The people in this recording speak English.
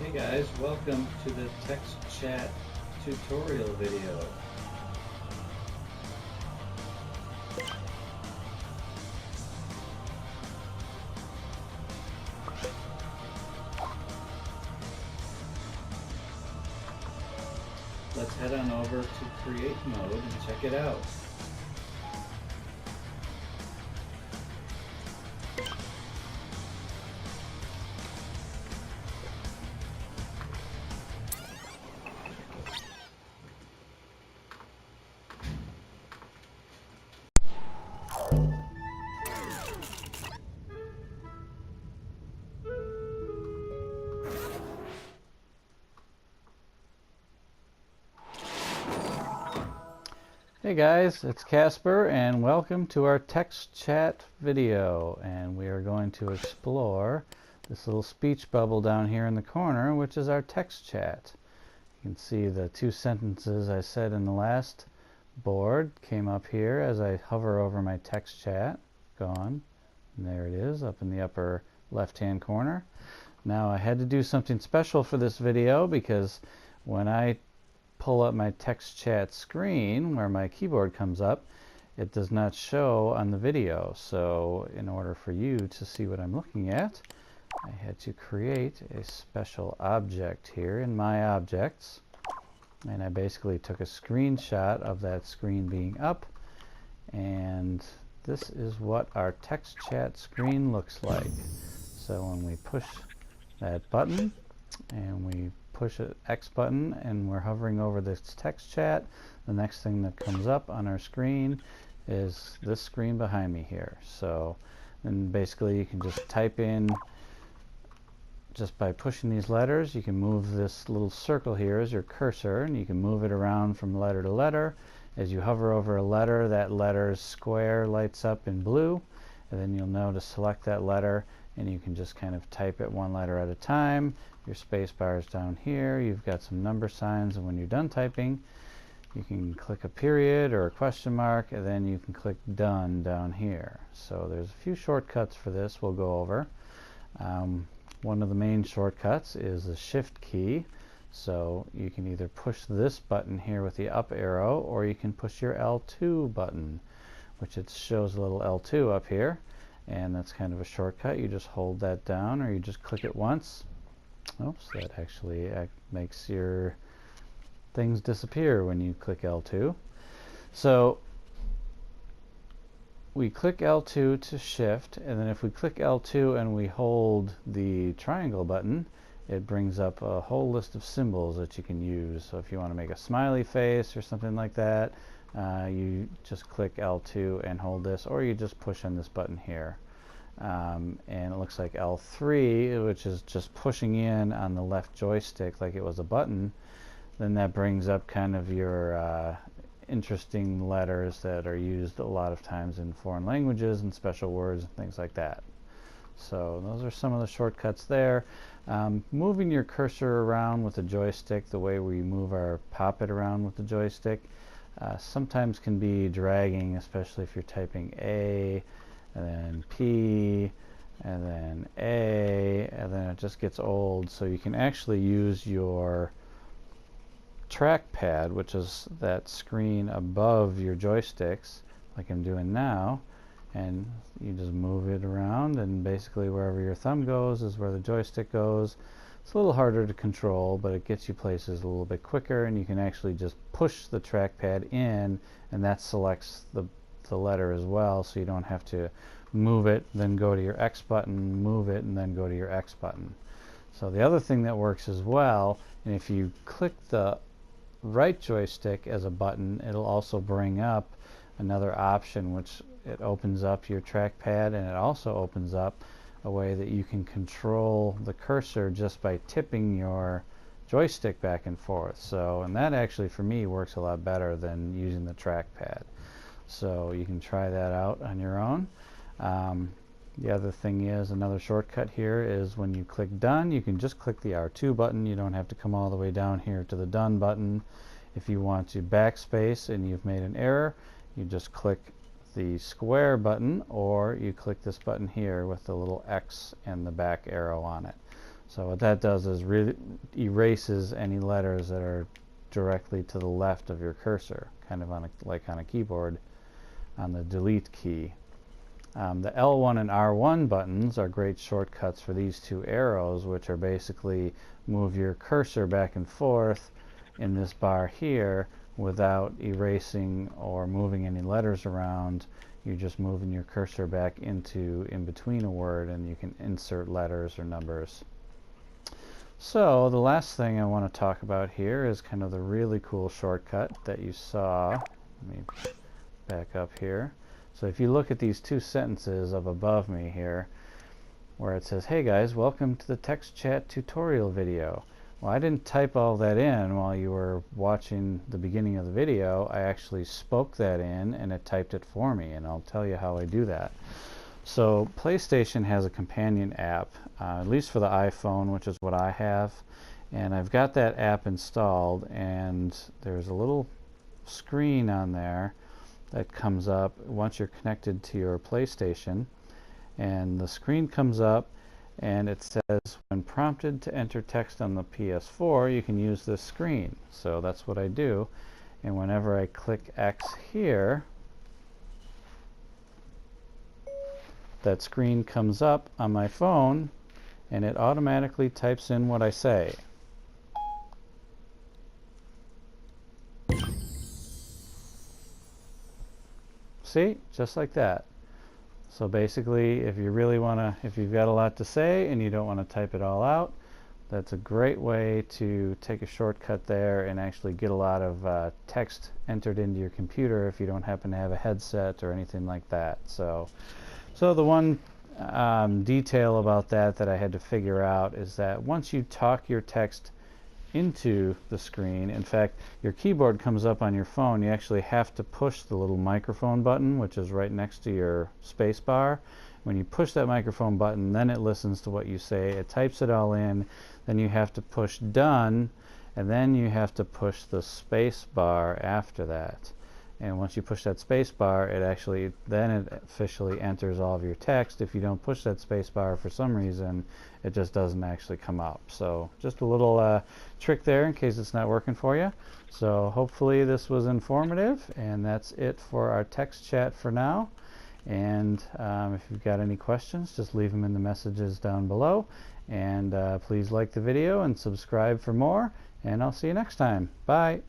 Hey guys, welcome to the text chat tutorial video. Let's head on over to create mode and check it out. Hey guys, it's Casper and welcome to our text chat video, and we are going to explore this little speech bubble down here in the corner, which is our text chat. You can see the two sentences I said in the last board came up here as I hover over my text chat. Gone. And there it is up in the upper left hand corner. Now I had to do something special for this video because when I pull up my text chat screen where my keyboard comes up, it does not show on the video. So in order for you to see what I'm looking at, I had to create a special object here in my objects, and I basically took a screenshot of that screen being up, and this is what our text chat screen looks like. So when we push that button and we push an X button and we're hovering over this text chat, the next thing that comes up on our screen is this screen behind me here. So then basically you can just type in, just by pushing these letters, you can move this little circle here as your cursor, and you can move it around from letter to letter. As you hover over a letter, that letter's square lights up in blue, and then you'll know to select that letter, and you can just kind of type it one letter at a time. Your space bar is down here. You've got some number signs, and when you're done typing, you can click a period or a question mark, and then you can click done down here. So there's a few shortcuts for this we'll go over. One of the main shortcuts is the shift key. So you can either push this button here with the up arrow, or you can push your L2 button, which it shows a little L2 up here, and that's kind of a shortcut. You just hold that down, or you just click it once. Oops, that actually makes your things disappear when you click L2. So we click L2 to shift, and then if we click L2 and we hold the triangle button, it brings up a whole list of symbols that you can use. So if you want to make a smiley face or something like that, you just click L2 and hold this, or you just push on this button here. And it looks like L3, which is just pushing in on the left joystick like it was a button. Then that brings up kind of your interesting letters that are used a lot of times in foreign languages and special words and things like that. So those are some of the shortcuts there. Moving your cursor around with the joystick, the way we move our Pop-It around with the joystick, sometimes can be dragging, especially if you're typing A, and then P, and then A, and then it just gets old. So you can actually use your trackpad, which is that screen above your joysticks, like I'm doing now, and you just move it around, and basically wherever your thumb goes is where the joystick goes. It's a little harder to control, but it gets you places a little bit quicker, and you can actually just push the trackpad in, and that selects the letter as well, so you don't have to move it, then go to your X button, move it, and then go to your X button. So the other thing that works as well, and if you click the right joystick as a button, it'll also bring up another option, which it opens up your trackpad, and it also opens up a way that you can control the cursor just by tipping your joystick back and forth. So, and that actually for me works a lot better than using the trackpad. So you can try that out on your own. The other thing is, another shortcut here is when you click done, you can just click the R2 button. You don't have to come all the way down here to the done button. If you want to backspace and you've made an error, you just click the square button, or you click this button here with the little X and the back arrow on it. So what that does is really erases any letters that are directly to the left of your cursor, kind of like on a keyboard on the delete key. The L1 and R1 buttons are great shortcuts for these two arrows, which are basically move your cursor back and forth in this bar here without erasing or moving any letters around. You're just moving your cursor back into in between a word, and you can insert letters or numbers. So the last thing I want to talk about here is kind of the really cool shortcut that you saw. Let me back up here. So if you look at these two sentences up above me here, where it says, "Hey guys, welcome to the text chat tutorial video." Well, I didn't type all that in while you were watching the beginning of the video. I actually spoke that in and it typed it for me, and I'll tell you how I do that. So PlayStation has a companion app, at least for the iPhone, which is what I have, and I've got that app installed, and there's a little screen on there that comes up once you're connected to your PlayStation, and the screen comes up and it says, when prompted to enter text on the PS4, you can use this screen. So that's what I do, and whenever I click X here, that screen comes up on my phone and it automatically types in what I say. See, just like that. So basically, if you really want to, if you've got a lot to say and you don't want to type it all out, that's a great way to take a shortcut there and actually get a lot of text entered into your computer if you don't happen to have a headset or anything like that. So the one detail about that I had to figure out is that once you talk your text into the screen, in fact, your keyboard comes up on your phone, you actually have to push the little microphone button, which is right next to your space bar. When you push that microphone button, then it listens to what you say, it types it all in, then you have to push done, and then you have to push the space bar after that. And once you push that space bar, it officially enters all of your text. If you don't push that space bar for some reason, it just doesn't actually come up. So just a little trick there in case it's not working for you. So hopefully this was informative, and that's it for our text chat for now. And if you've got any questions, just leave them in the messages down below. And please like the video and subscribe for more. And I'll see you next time. Bye.